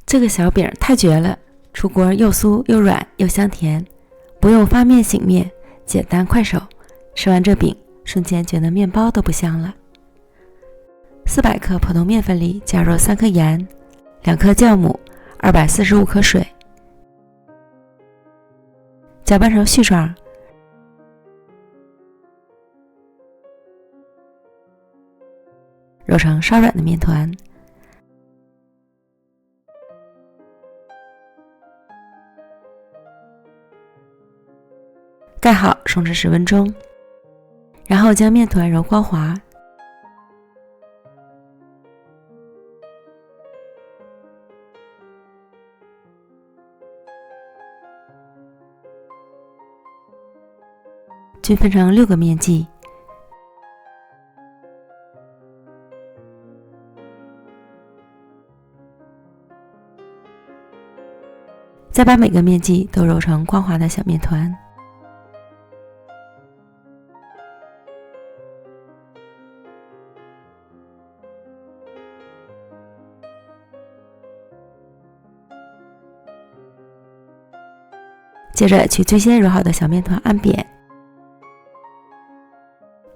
这个小饼太绝了，出锅又酥又软又香甜，不用发面醒面，简单快手。吃完这饼，瞬间觉得面包都不香了。400克普通面粉里加入3颗盐、2克酵母、245克水，搅拌成絮状。揉成稍软的面团，盖好松弛10分钟，然后将面团揉光滑，均分成6个面剂。再把每个面剂都揉成光滑的小面团。接着取最先揉好的小面团按扁，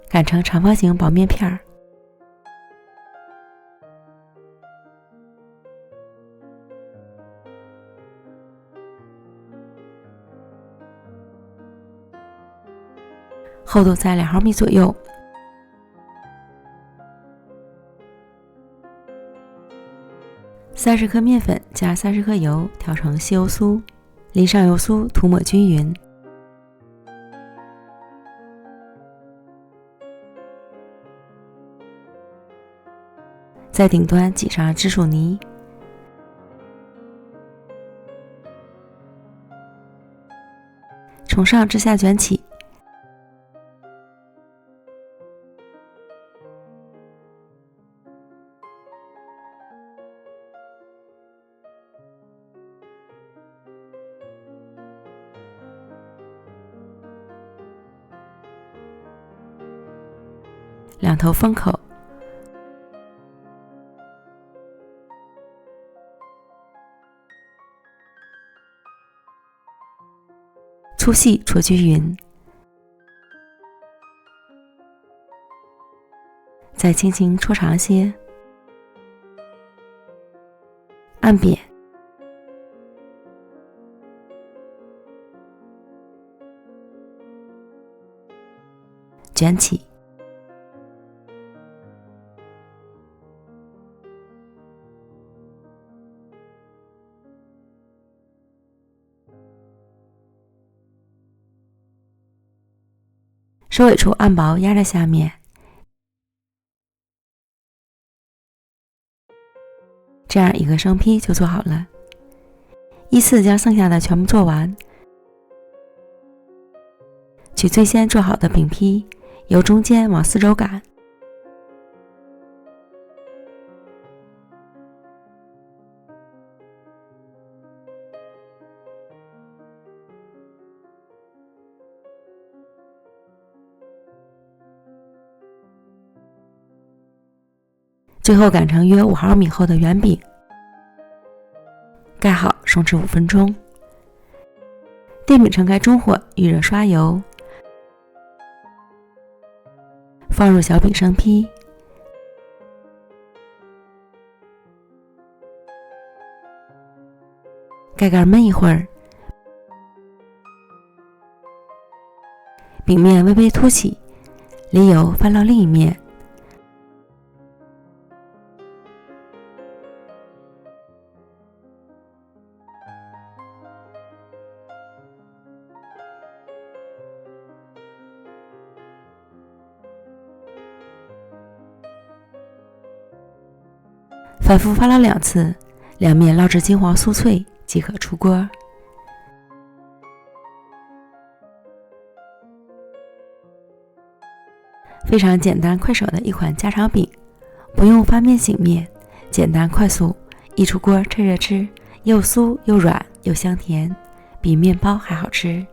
擀成长方形薄面片儿。厚度在2毫米左右。30克面粉加30克油调成稀油酥，淋上油酥涂抹均匀。在顶端挤上芝薯泥，从上至下卷起。两头封口，粗细搓均匀，再轻轻搓长些，按扁，卷起。收尾处按薄压在下面，这样一个生坯就做好了。依次将剩下的全部做完，取最先做好的饼坯，由中间往四周擀，最后擀成约5毫米厚的圆饼，盖好松弛5分钟。电饼撑开中火，预热刷油，放入小饼生坯，盖盖焖一会儿，饼面微微凸起，离油翻到另一面。反复发燎2次，两面捞至金黄酥脆即可出锅。非常简单快手的一款家常饼，不用发面醒面，简单快速，一出锅趁热吃，又酥又软又香甜，比面包还好吃。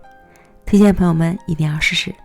推荐朋友们一定要试试。